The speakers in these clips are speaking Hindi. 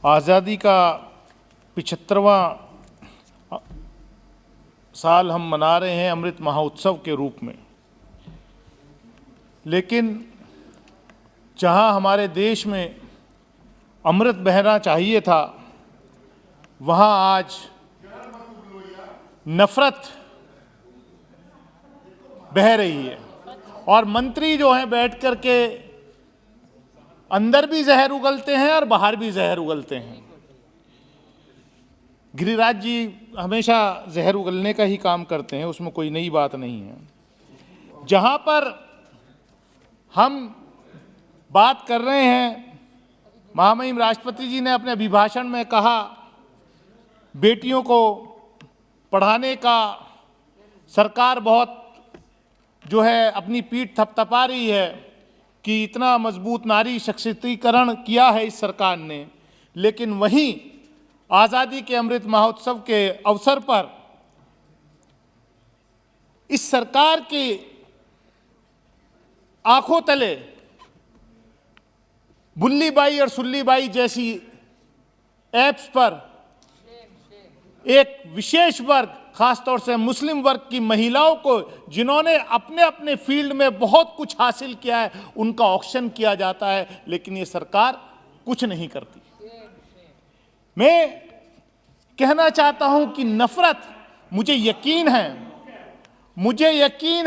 आज़ादी का 75वां साल हम मना रहे हैं अमृत महोत्सव के रूप में, लेकिन जहां हमारे देश में अमृत बहना चाहिए था, वहां आज नफरत बह रही है। और मंत्री जो हैं बैठ कर के अंदर भी जहर उगलते हैं और बाहर भी जहर उगलते हैं। गिरिराज जी हमेशा जहर उगलने का ही काम करते हैं, उसमें कोई नई बात नहीं है। जहां पर हम बात कर रहे हैं, महामहिम राष्ट्रपति जी ने अपने अभिभाषण में कहा, बेटियों को पढ़ाने का सरकार बहुत जो है अपनी पीठ थपथपा रही है कि इतना मजबूत नारी सशक्तिकरण किया है इस सरकार ने, लेकिन वहीं आज़ादी के अमृत महोत्सव के अवसर पर इस सरकार की आंखों तले बुल्ली बाई और सुल्ली बाई जैसी ऐप्स पर एक विशेष वर्ग, खासतौर से मुस्लिम वर्ग की महिलाओं को, जिन्होंने अपने अपने फील्ड में बहुत कुछ हासिल किया है, उनका ऑक्शन किया जाता है, लेकिन ये सरकार कुछ नहीं करती। मैं कहना चाहता हूं कि नफरत, मुझे यकीन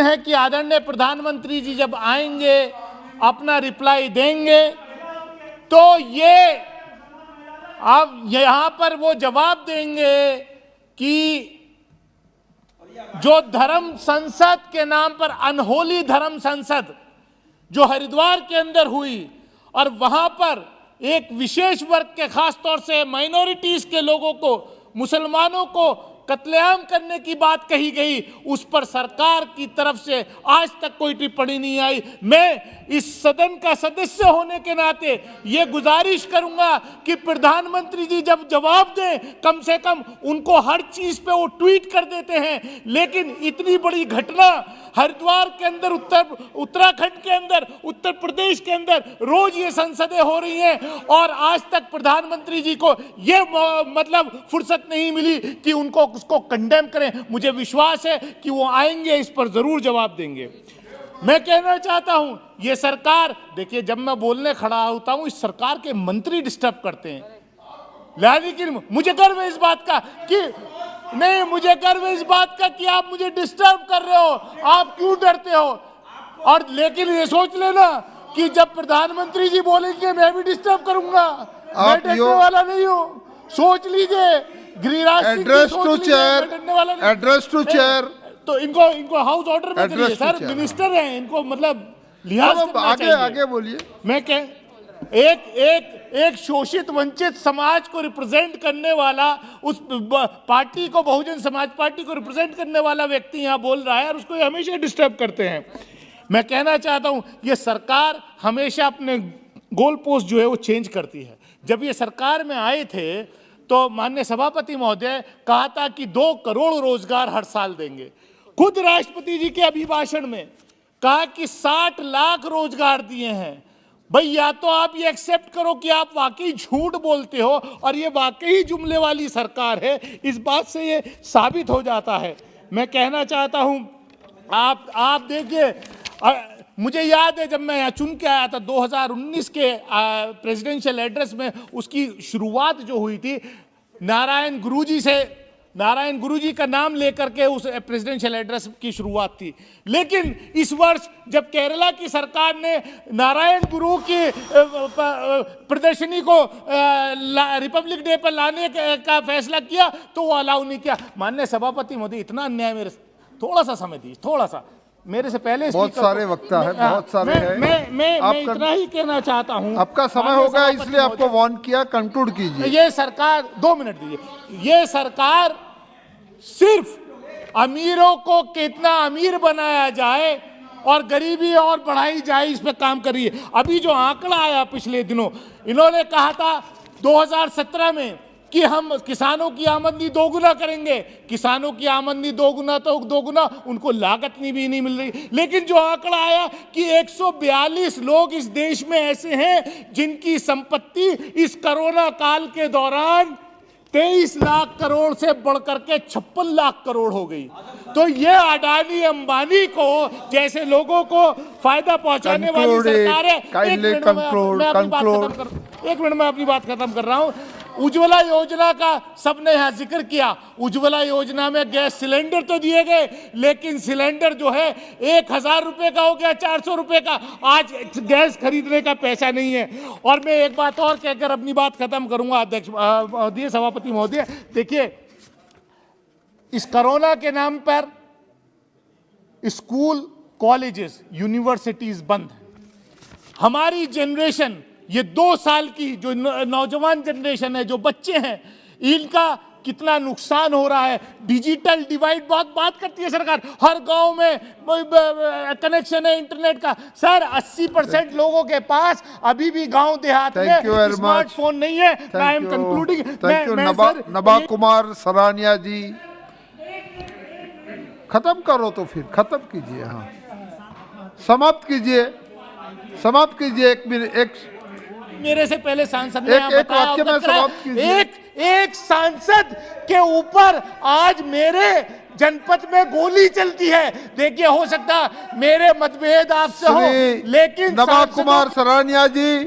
है कि आदरणीय प्रधानमंत्री जी जब आएंगे, अपना रिप्लाई देंगे, तो ये अब यहां पर वो जवाब देंगे कि जो धर्म संसद के नाम पर, अनहोली धर्म संसद जो हरिद्वार के अंदर हुई और वहां पर एक विशेष वर्ग के, खास तौर से माइनॉरिटीज के लोगों को, मुसलमानों को कत्लेआम करने की बात कही गई, उस पर सरकार की तरफ से आज तक कोई टिप्पणी नहीं आई। मैं इस सदन का सदस्य होने के नाते ये गुजारिश करूंगा कि प्रधानमंत्री जी जब जवाब दें, कम से कम उनको हर चीज पे वो ट्वीट कर देते हैं, लेकिन इतनी बड़ी घटना हरिद्वार के अंदर, उत्तराखंड के अंदर, उत्तर प्रदेश के अंदर रोज ये संसदें हो रही हैं और आज तक प्रधानमंत्री जी को ये मतलब फुर्सत नहीं मिली कि उनको उसको कंडेम करें। मुझे विश्वास है कि वो आएंगे, इस पर जरूर जवाब देंगे। मैं कहना चाहता हूं, ये सरकार, देखिए जब मैं बोलने खड़ा होता हूं, इस सरकार के मंत्री डिस्टर्ब करते हैं, लेकिन मुझे गर्व है इस बात का कि नहीं, मुझे गर्व है इस बात का कि आप मुझे डिस्टर्ब कर रहे हो, आप क्यों डरते हो? और लेकिन ये सोच लेना कि जब प्रधानमंत्री जी बोलेंगे मैं भी डिस्टर्ब करूंगा, मैं डरने वाला नहीं हूं। सोच लीजिए, गिरिराज एड्रेस टू चेयर, तो इनको हाउस ऑर्डर में करिए सर, मिनिस्टर हैं, इनको मतलब लिहाज करना चाहिए। आगे बोलिए। मैं एक शोषित वंचित समाज को रिप्रेजेंट करने वाला, उस पार्टी को, बहुजन समाज पार्टी को रिप्रेजेंट करने वाला व्यक्ति यहां बोल रहा है और उसको ये हमेशा डिस्टर्ब करते हैं। मैं कहना चाहता हूं, ये सरकार हमेशा अपने गोल पोस्ट जो है वो चेंज करती है। जब ये सरकार में आए थे तो माननीय सभापति महोदय कहा था कि 2 करोड़ रोजगार हर साल देंगे। खुद राष्ट्रपति जी के अभिभाषण में कहा कि 60 लाख रोजगार दिए हैं। भाई, या तो आप ये एक्सेप्ट करो कि आप वाकई झूठ बोलते हो और ये वाकई जुमले वाली सरकार है, इस बात से ये साबित हो जाता है। मैं कहना चाहता हूं, आप देखिए, मुझे याद है जब मैं यहाँ चुन के आया था 2019 के प्रेसिडेंशियल एड्रेस में, उसकी शुरुआत जो हुई थी नारायण गुरुजी से, नारायण गुरुजी का नाम लेकर के उस प्रेसिडेंशियल एड्रेस की शुरुआत थी। लेकिन इस वर्ष जब केरला की सरकार ने नारायण गुरु की प्रदर्शनी को रिपब्लिक डे पर लाने का फैसला किया तो वो अलाउ नहीं किया। माननीय सभापति मोदी, इतना अन्याय, मेरे थोड़ा सा समय दीजिए, थोड़ा सा, मेरे से पहले बहुत सारे वक्ता है, बहुत सारे हैं। मैं इतना ही कहना चाहता हूं, आपका समय होगा इसलिए आपको वार्न किया, कंक्लूड कीजिए। ये सरकार, 2 मिनट दीजिए, ये सरकार सिर्फ अमीरों को कितना अमीर बनाया जाए और गरीबी और बढ़ाई जाए, इस पे काम कर रही है। अभी जो आंकड़ा आया पिछले दिनों, इन्होंने कहा था 2017 में कि हम किसानों की आमदनी दोगुना करेंगे। किसानों की आमदनी दोगुना तो दोगुना, उनको लागत भी नहीं मिल रही। लेकिन जो आंकड़ा आया कि 142 लोग इस देश में ऐसे हैं जिनकी संपत्ति इस कोरोना काल के दौरान 23 लाख करोड़ से बढ़कर के 56 लाख करोड़ हो गई। तो ये अडानी अंबानी को जैसे लोगों को फायदा पहुंचाने वाली सरकार है। एक मिनट में अपनी बात खत्म कर रहा हूं। उज्ज्वला योजना का सबने यहां जिक्र किया। उज्ज्वला योजना में गैस सिलेंडर तो दिए गए, लेकिन सिलेंडर जो है 1000 रुपए का हो गया 400 रुपए का। आज गैस खरीदने का पैसा नहीं है। और मैं एक बात और कहकर अपनी बात खत्म करूंगा अध्यक्ष महोदय, सभापति महोदय। देखिए, इस कोरोना के नाम पर स्कूल, कॉलेजेस, यूनिवर्सिटीज बंद है। हमारी जनरेशन, ये 2 साल की जो नौजवान जनरेशन है, जो बच्चे हैं, इनका कितना नुकसान हो रहा है। डिजिटल डिवाइड बहुत बात करती है सरकार, हर गांव में कनेक्शन है इंटरनेट का। सर 80% लोगों के पास अभी भी गांव देहात में स्मार्टफोन नहीं है। I am concluding. Thank you नबा कुमार सरानिया जी। खत्म करो तो फिर खत्म कीजिए। हाँ, समाप्त कीजिए, समाप्त कीजिए। 1 मिनट, मेरे से पहले सांसद ने एक वाक्य में समाप्त कीजिए। एक सांसद के ऊपर आज मेरे जनपद में गोली चलती है। देखिए, हो सकता मेरे मतभेद आपसे हो, लेकिन नबा कुमार सरानिया जी